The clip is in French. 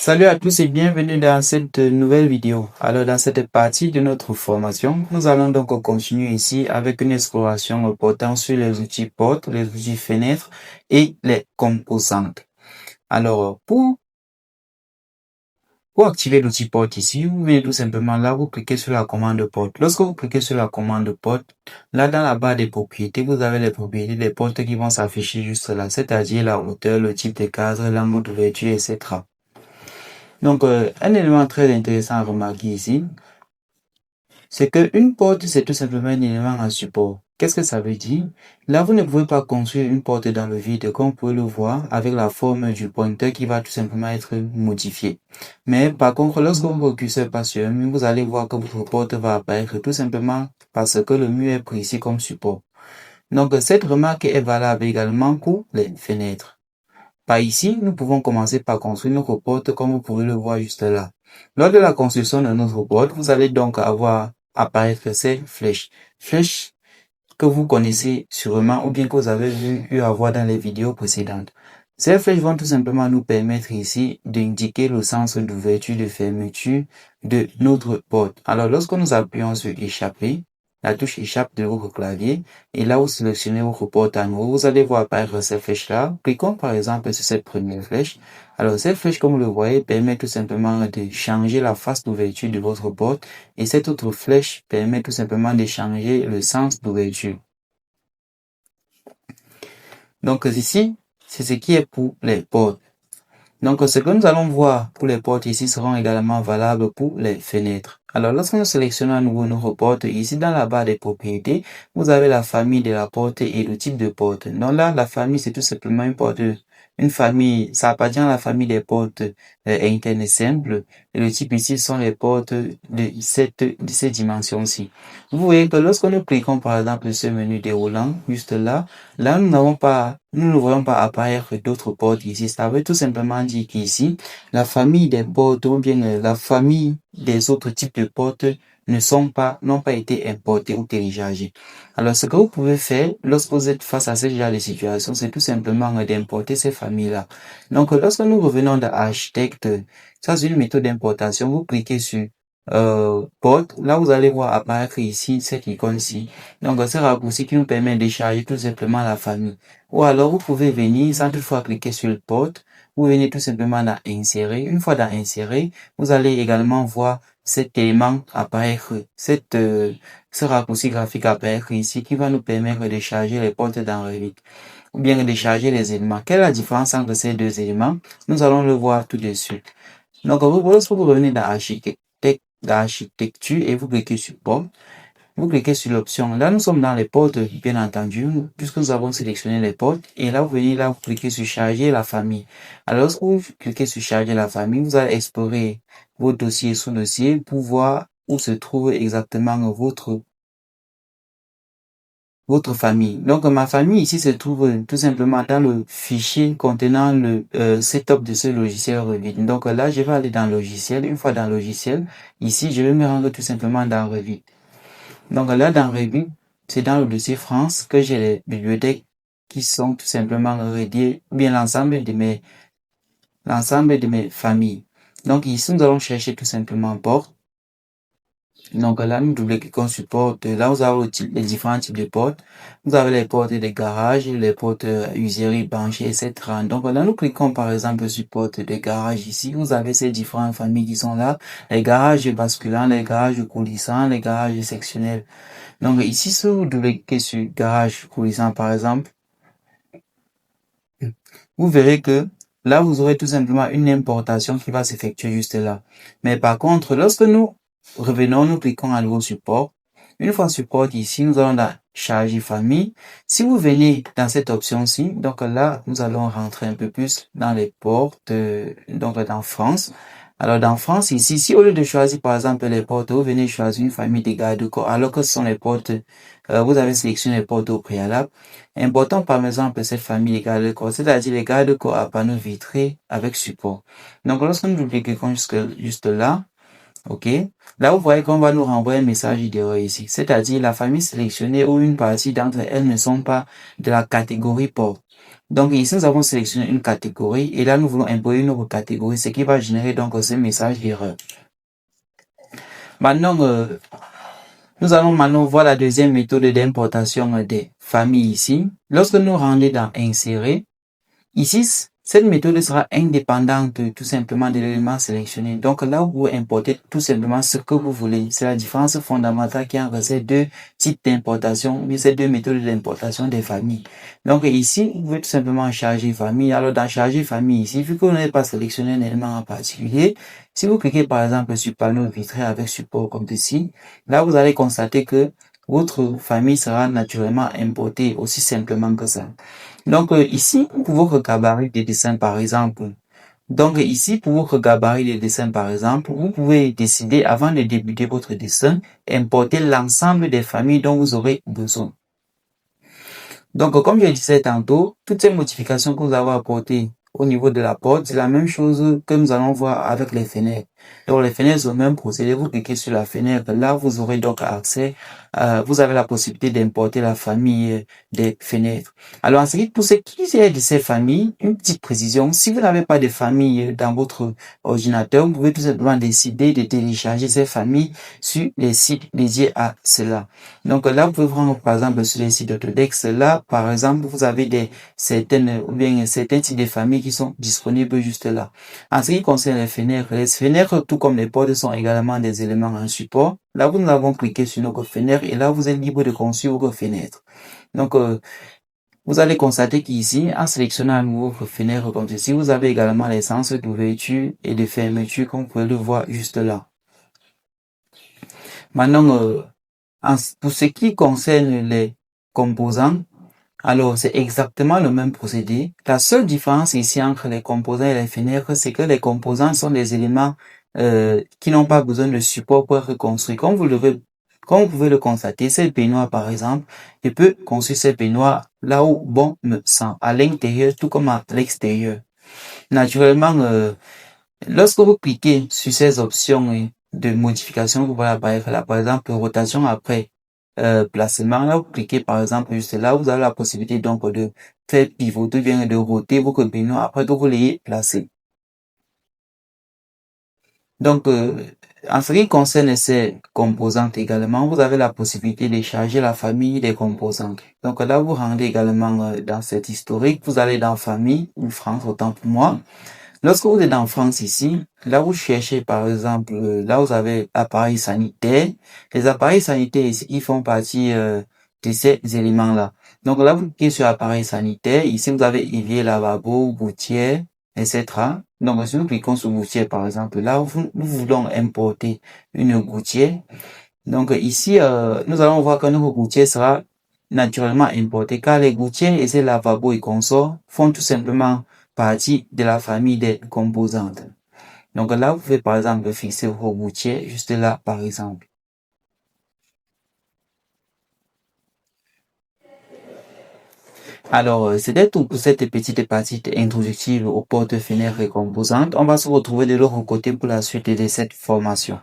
Salut à tous et bienvenue dans cette nouvelle vidéo. Alors dans cette partie de notre formation, nous allons donc continuer ici avec une exploration portant sur les outils portes, les outils fenêtres et les composantes. Alors pour activer l'outil porte ici, vous venez tout simplement là, vous cliquez sur la commande porte. Lorsque vous cliquez sur la commande porte, là dans la barre des propriétés, vous avez les propriétés des portes qui vont s'afficher juste là, c'est-à-dire la hauteur, le type de cadre, l'angle d'ouverture, etc. Donc, un élément très intéressant à remarquer ici, c'est qu'une porte, c'est tout simplement un élément en support. Qu'est-ce que ça veut dire? Là, vous ne pouvez pas construire une porte dans le vide, comme vous pouvez le voir, avec la forme du pointeur qui va tout simplement être modifié. Mais par contre, lorsque votre curseur passe sur un mur, vous allez voir que votre porte va apparaître tout simplement parce que le mur est pris ici comme support. Donc, cette remarque est valable également pour les fenêtres. Par ici, nous pouvons commencer par construire notre porte comme vous pouvez le voir juste là. Lors de la construction de notre porte, vous allez donc avoir apparaître ces flèches. Flèches que vous connaissez sûrement ou bien que vous avez eu à voir dans les vidéos précédentes. Ces flèches vont tout simplement nous permettre ici d'indiquer le sens d'ouverture, de fermeture de notre porte. Alors, lorsque nous appuyons sur échapper, la touche échappe de votre clavier, et là, vous sélectionnez votre porte à nouveau, vous allez voir apparaître ces flèches-là. Cliquons par exemple sur cette première flèche. Alors, cette flèche, comme vous le voyez, permet tout simplement de changer la face d'ouverture de votre porte, et cette autre flèche permet tout simplement de changer le sens d'ouverture. Donc ici, c'est ce qui est pour les portes. Donc ce que nous allons voir pour les portes ici seront également valables pour les fenêtres. Alors lorsque nous sélectionnons à nouveau nos portes, ici dans la barre des propriétés, vous avez la famille de la porte et le type de porte. Donc là, la famille c'est tout simplement une famille, ça appartient à la famille des portes internes simples. Et le type ici sont les portes de ces dimensions-ci. Vous voyez que lorsque nous cliquons par exemple ce menu déroulant, juste là, nous ne voyons pas apparaître d'autres portes ici. Ça veut tout simplement dire qu'ici, la famille des portes ou bien la famille des autres types de portes n'ont pas été importées ou téléchargées. Alors, ce que vous pouvez faire lorsque vous êtes face à ce genre de situation, c'est tout simplement d'importer ces familles-là. Donc, lorsque nous revenons dans Architecte, ça c'est une méthode d'importation. Vous cliquez sur porte. Là, vous allez voir apparaître ici cette icône-ci. Donc, ce raccourci qui nous permet de charger tout simplement la famille. Ou alors, vous pouvez venir sans toutefois cliquer sur le porte. Vous venez tout simplement dans insérer. Une fois dans insérer, vous allez également voir cet élément apparaître, ce raccourci graphique apparaître ici qui va nous permettre de charger les portes dans Revit ou bien de charger les éléments. Quelle est la différence entre ces deux éléments? Nous allons le voir tout de suite. Donc, lorsque vous revenez dans Architecture et vous cliquez sur porte, vous cliquez sur l'option. Là, nous sommes dans les portes, bien entendu, puisque nous avons sélectionné les portes. Et là, vous venez là, vous cliquez sur charger la famille. Alors, lorsque vous cliquez sur charger la famille, vous allez explorer vos dossiers sous dossier pour voir où se trouve exactement votre famille. Donc, ma famille ici se trouve tout simplement dans le fichier contenant le setup de ce logiciel Revit. Donc là, je vais aller dans logiciel. Une fois dans logiciel, ici, je vais me rendre tout simplement dans Revit. Donc là, dans Revit, c'est dans le dossier France que j'ai les bibliothèques qui sont tout simplement reliées, ou bien l'ensemble de mes familles. Donc ici, nous allons chercher tout simplement porte. Donc là, nous double-cliquons sur porte. Là, vous avez les différents types de portes. Vous avez les portes des garages, les portes useries, banchées, etc. Donc là, nous cliquons par exemple sur porte des garages ici. Vous avez ces différentes familles qui sont là. Les garages basculants, les garages coulissants, les garages sectionnels. Donc ici, si vous double-cliquez sur garage coulissant par exemple, vous verrez que là, vous aurez tout simplement une importation qui va s'effectuer juste là. Mais par contre, lorsque nous revenons, nous cliquons à nouveau sur porte. Une fois sur porte ici, nous allons dans charger famille. Si vous venez dans cette option-ci, donc là, nous allons rentrer un peu plus dans les portes, donc dans France. Alors dans France, ici, si au lieu de choisir par exemple les portes, vous venez choisir une famille de garde-corps, alors que ce sont les portes, vous avez sélectionné les portes au préalable. Important par exemple cette famille de garde-corps, c'est-à-dire les garde-corps à panneaux vitrés avec support. Donc lorsque nous cliquons juste là, Ok. Là, vous voyez qu'on va nous renvoyer un message d'erreur ici. C'est-à-dire, la famille sélectionnée ou une partie d'entre elles ne sont pas de la catégorie porte. Donc, ici, nous avons sélectionné une catégorie et là, nous voulons importer une autre catégorie, ce qui va générer donc ce message d'erreur. Maintenant, nous allons maintenant voir la deuxième méthode d'importation des familles ici. Lorsque nous rendons dans Insérer, ici, cette méthode sera indépendante tout simplement de l'élément sélectionné. Donc là, vous pouvez importer tout simplement ce que vous voulez. C'est la différence fondamentale qui y a entre ces deux types d'importation, mais ces deux méthodes d'importation des familles. Donc ici, vous pouvez tout simplement charger famille. Alors dans charger famille ici, vu que vous n'avez pas sélectionné un élément en particulier, si vous cliquez par exemple sur panneau vitré avec support comme ceci, là vous allez constater que votre famille sera naturellement importée aussi simplement que ça. Donc ici, pour votre gabarit des dessins par exemple, donc ici, pour votre gabarit des dessins par exemple, vous pouvez décider avant de débuter votre dessin, importer l'ensemble des familles dont vous aurez besoin. Donc comme je disais tantôt, toutes ces modifications que vous avez apportées au niveau de la porte, c'est la même chose que nous allons voir avec les fenêtres. Donc les fenêtres sont le même procédé, vous cliquez sur la fenêtre, là vous aurez donc accès, vous avez la possibilité d'importer la famille des fenêtres. Alors ensuite, pour ce qui est de ces familles, une petite précision, si vous n'avez pas de famille dans votre ordinateur, vous pouvez tout simplement décider de télécharger ces familles sur les sites dédiés à cela. Donc là, vous pouvez prendre par exemple sur les sites d'Autodesk, là par exemple, vous avez certains types de familles qui sont disponibles juste là. En ce qui concerne les fenêtres, tout comme les portes, sont également des éléments en support. Là, nous avons cliqué sur notre fenêtre et là, vous êtes libre de construire vos fenêtres. Donc, vous allez constater qu'ici, en sélectionnant à nouveau vos fenêtres comme ceci, vous avez également les sens d'ouverture et de fermeture, comme vous pouvez le voir juste là. Maintenant, pour ce qui concerne les composants, alors c'est exactement le même procédé. La seule différence ici entre les composants et les fenêtres, c'est que les composants sont des éléments qui n'ont pas besoin de support pour être construits. Comme vous pouvez le constater, cette baignoire par exemple, je peux construire cette baignoire là où bon me semble, à l'intérieur tout comme à l'extérieur. Naturellement, lorsque vous cliquez sur ces options de modification, vous voyez apparaître là, par exemple, rotation après placement, là, vous cliquez par exemple juste là, vous avez la possibilité donc de faire pivoter, bien de roter votre baignoire après que vous l'ayez placé. Donc, en ce qui concerne ces composantes également, vous avez la possibilité de charger la famille des composantes. Donc là, vous rendez également dans cet historique, vous allez dans famille ou France, autant pour moi. Lorsque vous êtes en France ici, là vous cherchez par exemple, là vous avez appareils sanitaires. Les appareils sanitaires ici, ils font partie de ces éléments-là. Donc là vous cliquez sur appareil sanitaire. Ici vous avez évier, lavabo, gouttière, etc. Donc si nous cliquons sur gouttière par exemple, là nous voulons importer une gouttière. Donc ici, nous allons voir que notre gouttière sera naturellement importée car les gouttières et ces lavabos et consorts font tout simplement partie de la famille des composantes. Donc là, vous pouvez par exemple fixer vos gouttières juste là, par exemple. Alors, c'était tout pour cette petite partie introductive aux portes, fenêtres et composantes. On va se retrouver de l'autre côté pour la suite de cette formation.